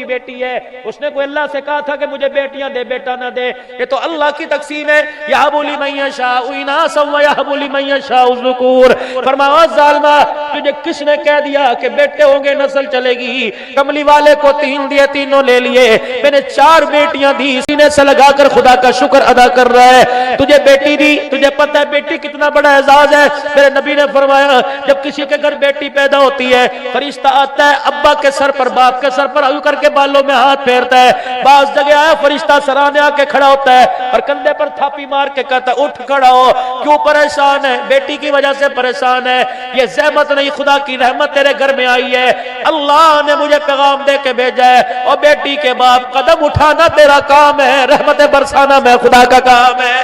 کی بیٹی ہے، اس نے کوئی اللہ سے کہا تھا کہ مجھے بیٹیاں دے بیٹا نہ دے؟ یہ تو اللہ کی تقسیم ہے، یہب لمن یشاء اناثا ویہب لمن یشاء الذکور۔ فرمایا ظالمہ تجھے کس نے کہہ دیا کہ بیٹے ہوں گے نسل چلے گی؟ کملی والے کو 3 دیے، تینوں لے لیے، میں نے 4 بیٹیاں دی، سینے سے لگا کر خدا کا شکر ادا کر رہا ہے۔ تجھے بیٹی دی، تجھے پتہ ہے بیٹی کتنا بڑا اعزاز ہے؟ میرے نبی نے فرمایا جب کسی کے گھر بیٹی پیدا ہوتی ہے فرشتہ آتا ہے ابا کے سر پر، باپ کے سر پر یوں کر کے بالوں میں ہاتھ پھیرتا ہے، بعض جگہ آیا فرشتہ سرانے آ کے کھڑا ہوتا ہے اور کندھے پر تھاپی مار کے کہتا ہے اٹھ کھڑا ہو، کیوں پریشان ہے؟ بیٹی کی وجہ سے پریشان ہے، یہ زحمت نہیں خدا کی رحمت تیرے گھر میں آئی ہے، اللہ نے مجھے پیغام دے کے بھیجا ہے، اور بیٹی کے باپ قدم اٹھانا تیرا کام ہے، رحمت برسانا میں خدا کا کام ہے۔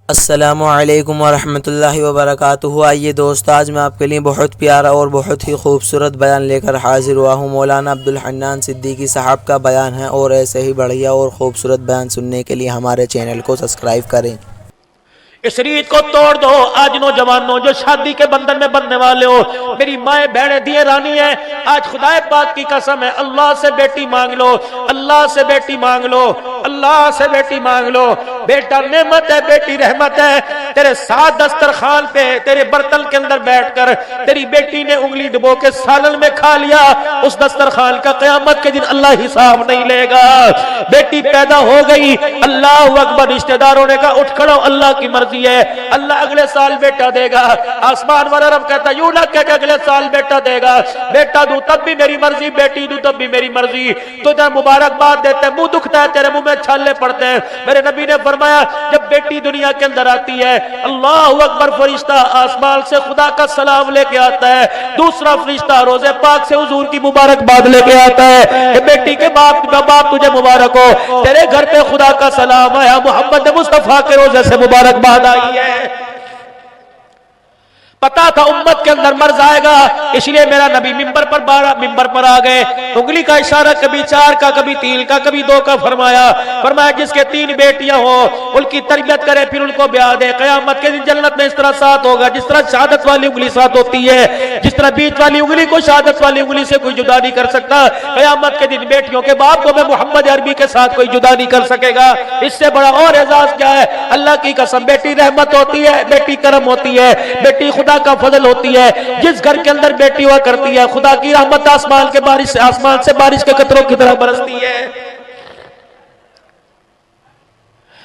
السلام علیکم ورحمۃ اللہ وبرکاتہ۔ آئیے دوست، آج میں آپ کے لیے بہت پیارا اور بہت ہی خوبصورت بیان لے کر حاضر ہوا ہوں۔ مولانا عبدالحنان صدیقی صاحب کا بیان ہے، اور ایسے ہی بڑھیا اور خوبصورت بیان سننے کے لیے ہمارے چینل کو سبسکرائب کریں۔ اس ریت کو توڑ دو آج نوجوانوں جو شادی کے بندھن میں بندھنے والے ہو، میری مائیں بہنیں دیے رانی ہیں، آج خدا پاک کی قسم ہے اللہ سے بیٹی مانگ لو، اللہ سے بیٹی مانگ لو، اللہ سے بیٹی مانگ لو۔ بیٹا نعمت ہے، بیٹی رحمت ہے۔ تیرے ساتھ دسترخوان پہ تیرے برتن کے اندر بیٹھ کر تیری بیٹی نے انگلی ڈبو کے سالن میں کھا لیا، اس دسترخوان کا قیامت کے دن اللہ حساب نہیں لے گا۔ بیٹی پیدا ہو گئی، اللہ اکبر، رشتہ داروں نے کہا اٹھ کھڑو، اللہ کی مرضی ہے، اللہ اگلے سال بیٹا دے گا۔ آسمان والا رب کہتا یوں نہ کہ اگلے سال بیٹا دے گا، بیٹا دوں تب بھی میری مرضی، بیٹی دوں تب بھی میری مرضی۔ تجھے مبارکباد دیتے، منہ دکھتا ہے تیرے منہ میں چھالے پڑتے ہیں۔ میرے نبی نے فرمایا جب بیٹی دنیا کے اندر آتی ہے اللہ اکبر، فرشتہ آسمان سے خدا کا سلام لے کے آتا ہے، دوسرا فرشتہ روزے پاک سے حضور کی مبارکباد لے کے آتا ہے کہ بیٹی کے باپ تجھے مبارک ہو، تیرے گھر پہ خدا کا سلام آیا، محمد مصطفیٰ کے روزے سے مبارکباد آئی ہے۔ پتا تھا امت کے اندر مرض آئے گا، اس لیے میرا نبی ممبر پر آ گئے، انگلی کا اشارہ کبھی 4 کا، کبھی 3 کا، کبھی 2 کا فرمایا جس کے 3 بیٹیاں ہو ان کی تربیت کرے پھر ان کو بیاہ دے، قیامت کے دن جنت میں اس طرح ساتھ ہوگا جس طرح شہادت والی انگلی ساتھ ہوتی ہے، جس طرح بیچ والی انگلی کو شہادت والی انگلی سے کوئی جدا نہیں کر سکتا، قیامت کے دن بیٹیوں کے باپ کو میں محمد عربی کے ساتھ کوئی جدا نہیں کر سکے گا۔ اس سے بڑا اور اعزاز کیا ہے؟ اللہ کی قسم، بیٹی رحمت ہوتی ہے، بیٹی کرم ہوتی ہے، بیٹی خدا کا فضل ہوتی ہے۔ جس گھر کے اندر بیٹی ہوا کرتی ہے خدا کی رحمت آسمان سے بارش کے قطروں کی طرح برستی ہے۔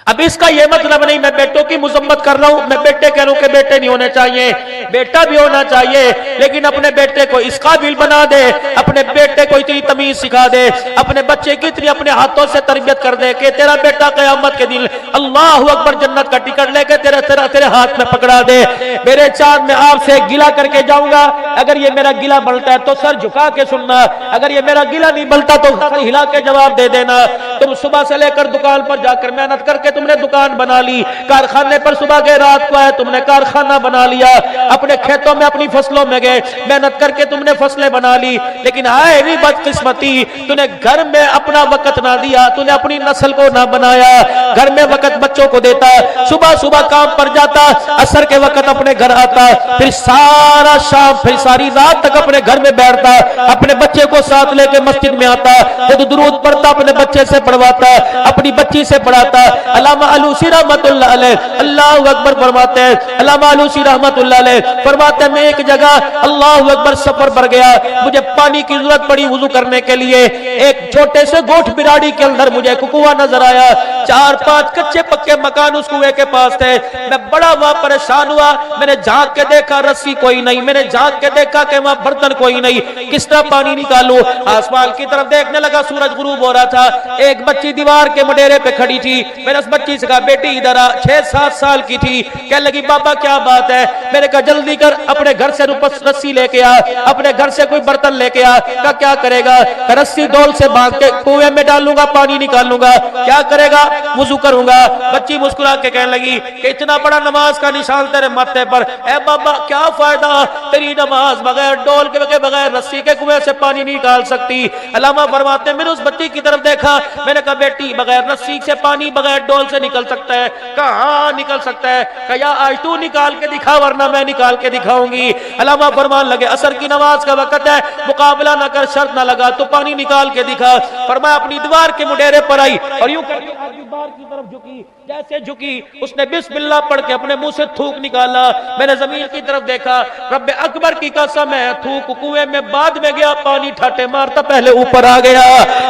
اب اس کا یہ مطلب نہیں میں بیٹوں کی مذمت کر رہا ہوں، میں بیٹے کہہ رہا ہوں کہ بیٹے نہیں ہونے چاہیے، بیٹا بھی ہونا چاہیے، لیکن اپنے بیٹے کو اس قابل بنا دے، اپنے بیٹے کو اتنی تمیز سکھا دے، اپنے بچے کی اتنی اپنے ہاتھوں سے تربیت کر دے کہ تیرا بیٹا قیامت کے دن اللہ اکبر جنت کا ٹکٹ لے کے تیرے ہاتھ میں پکڑا دے۔ میرے چاند میں آپ سے گلا کر کے جاؤں گا، اگر یہ میرا گلا بلتا ہے تو سر جھکا کے سننا، اگر یہ میرا گلا نہیں بلتا تو سر ہلا کے جواب دے دینا۔ تم صبح سے لے کر دکان پر جا کر محنت کر کے تم نے دکان بنا لی، کارخانے پر صبح کے رات کو آئے تم نے کارخانہ بنا لیا، اپنے کھیتوں میں اپنی فصلوں میں گئے محنت کر کے تم نے فصلیں بنا لی، لیکن آئے بھی بدقسمتی تو نے گھر میں اپنا وقت نہ دیا، تو نے اپنی نسل کو نہ بنایا، گھر میں وقت بچوں کو دیتا، صبح کام پر جاتا، عصر کے وقت اپنے گھر آتا، پھر سارا شام پھر ساری رات تک اپنے گھر میں بیٹھتا، اپنے بچے کو ساتھ لے کے مسجد میں آتا، خود درود پڑھتا، اپنے بچے سے پڑھواتا، اپنی بچی سے پڑھاتا۔ علامہ علوسی رحمت اللہ علیہ اللہ اکبر فرماتے ہیں، علامہ علوسی رحمت اللہ علیہ فرماتے ہیں میں ایک جگہ اللہ اکبر سفر پر گیا، مجھے پانی کی ضرورت پڑی وضو کرنے کے لیے، ایک چھوٹے سے گوٹھ براڑی کے اندر مجھے کنواں نظر آیا، 4-5 کچے پکے مکان اس کنویں کے پاس تھے، میں بڑا وہاں پریشان ہوا، میں نے جھانک کے دیکھا رسی کوئی نہیں، میں نے جھانک کے دیکھا کہ وہاں برتن کوئی نہیں، کس طرح پانی نکالوں؟ آسمان کی طرف دیکھنے لگا، سورج غروب ہو رہا تھا، ایک بچی دیوار کے مڈیرے پہ کھڑی تھی، میں نے اس بچی سے کہا بیٹی ادھر آ، 6-7 سال کی تھی، کہنے لگی بابا کیا بات ہے؟ میں نے کہا جلدی کر اپنے گھر سے رسی لے کے آ، اپنے گھر سے کوئی برتن لے کے آ۔ کہا کیا کرے گا؟ رسی ڈول سے باندھ کے کنویں میں ڈالوں گا، پانی نکالوں گا۔ کیا کرے گا؟ وضو کروں گا۔ بچی مسکرا کے کہنے لگی کہ اتنا بڑا نماز کا نشان تیرے ماتھے پر، اے بابا کیا فائدہ تیری نماز بغیر ڈول کے بغیر رسی کے کنویں سے پانی نہیں نکال سکتی۔ علامہ فرماتے ہیں میں نے اس بچی کی طرف دیکھا، میں میں نے کہا بیٹی بغیر رسی سے پانی بغیر ڈول سے نکل سکتا ہے؟ کہاں نکل سکتا ہے؟ کہ یا آج تو نکال کے دکھا ورنہ میں نکال کے دکھاؤں گی۔ علامہ فرمان لگے عصر کی نماز کا وقت ہے، مقابلہ نہ کر، شرط نہ لگا، تو پانی نکال کے دکھا۔ فرمایا اپنی دیوار کے مڈیرے پر آئی اور یوں کر کے دیوار کی طرف جھکی، جیسے جھکی اس نے بسم اللہ پڑھ کے اپنے منہ سے تھوک نکالا۔ میں نے زمین کی طرف دیکھا، رب اکبر کی قسم ہے تھوک کنویں میں بعد میں گیا، پانی ٹھاٹے مارتا پہلے اوپر آ گیا۔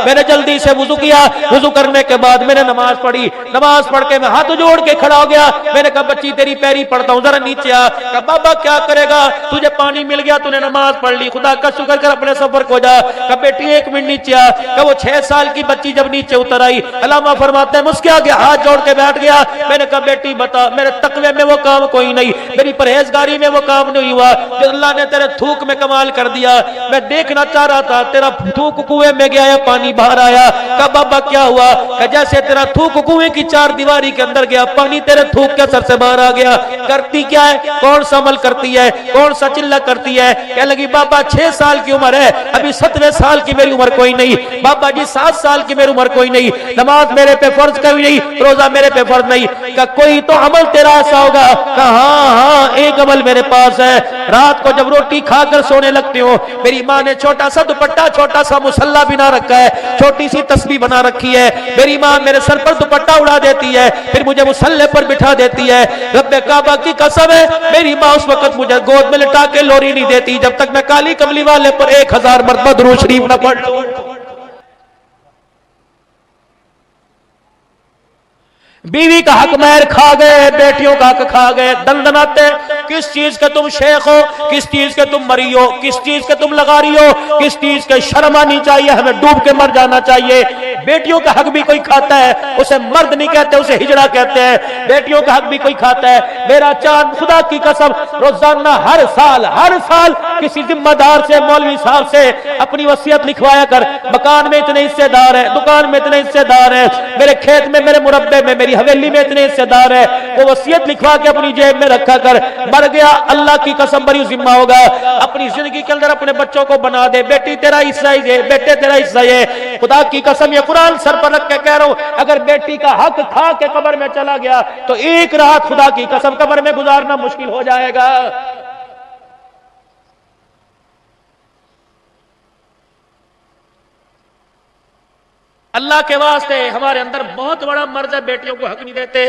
میں نے جلدی سے وضو کیا، وضو کرنے کے بعد میں نے نماز پڑھی، نماز پڑھ کے میں ہاتھ جوڑ کے کھڑا ہو گیا۔ میں نے کہا بچی تیری پیری پڑتا ہوں، ذرا نیچے آ۔ کہا بابا کیا کرے گا، تجھے پانی مل گیا، تو نے نماز پڑھ لی، خدا کا شکر کر اپنے سفر کو جا۔ کہا بیٹی ایک منٹ نیچے آ۔ کہ وہ 6 سال کی بچی جب نیچے اتر آئی، علامہ فرماتے ہیں مسکرا کے ہاتھ جوڑ کے بیٹھ گیا۔ میں نے کہا بیٹی بتا، میرے تقوی میں وہ کام کوئی نہیں، میری پرہیزگاری میں وہ کام نہیں ہوا جو اللہ نے تیرے تھوک میں کمال کر دیا۔ میں دیکھنا چاہ رہا تھا تیرا تھوک کنویں میں گیا یا پانی باہر آیا۔ کہا بابا کیا ہوا؟ کہ جیسے تیرا تھوک کنویں کی 4 دیواری کے اندر گیا، پانی تیرے تھوک کے سر سے باہر آ گیا۔ کرتی کیا ہے؟ کون سا عمل کرتی ہے؟ کون سا چلہ کرتی ہے؟ کہنے لگی بابا 6 سال کی عمر ہے، ابھی 7ویں سال کی میری عمر کوئی نہیں۔ بابا جی 7 سال کی میری عمر کوئی نہیں، نماز میرے پہ فرض کوئی نہیں، روزہ میرے پہ فرض نہیں۔ کہ کوئی تو عمل تیرا ایسا ہوگا۔ کہ ہاں ایک عمل میرے پاس ہے، رات کو جب روٹی کھا کر سونے لگتی ہوں، میری ماں نے چھوٹا سا دوپٹہ، چھوٹا سا مصلی بنا رکھا ہے، چھوٹی سی تسبیح بنا رکھی ہے، میری ماں میرے سر پر دوپٹہ اڑا دیتی ہے، پھر مجھے مصلی پر بٹھا دیتی ہے۔ رب کعبہ کی قسم ہے میری ماں اس وقت مجھے گود میں لٹا کے لوری نہیں دیتی جب تک میں کالی کملی والے پر 1000 مرتبہ درود شریف نہ پڑھ لوں۔ بیوی کا حق مہر کھا گئے، بیٹیوں کا حق کھا گئے، دندناتے کس چیز کے تم شیخ ہو، کس چیز کے تم مری ہو، کس چیز کے تم لغاری ہو، کس چیز کے شرم آنی چاہیے، ہمیں ڈوب کے مر جانا چاہیے۔ بیٹیوں کا حق بھی کوئی کھاتا ہے، اسے مرد نہیں کہتے، اسے ہجڑا کہتے ہیں۔ بیٹیوں کا حق بھی کوئی کھاتا ہے۔ میرا چاند خدا کی قسم روزانہ ہر سال کسی ذمہ دار سے، مولوی صاحب سے اپنی وصیت لکھوایا کر، مکان میں اتنے حصے دار ہیں، دکان میں اتنے حصے دار ہیں، میرے کھیت میں، میرے مربے میں، میری حویلی میں اتنے حصے دار ہے، وہ وصیت لکھوا کے اپنی جیب میں رکھا کر۔ مر گیا اللہ کی قسم بری ذمہ ہوگا، اپنی زندگی کے اندر اپنے بچوں کو بنا دے، بیٹی تیرا حصہ ہے، بیٹے تیرا حصہ ہے۔ خدا کی قسم یہ قرآن سر پر رکھ کے کہہ رہا ہوں، اگر بیٹی کا حق کھا کے قبر میں چلا گیا تو ایک رات خدا کی قسم قبر میں گزارنا مشکل ہو جائے گا۔ اللہ کے واسطے ہمارے اندر بہت بڑا مرض ہے، بیٹیوں کو حق نہیں دیتے۔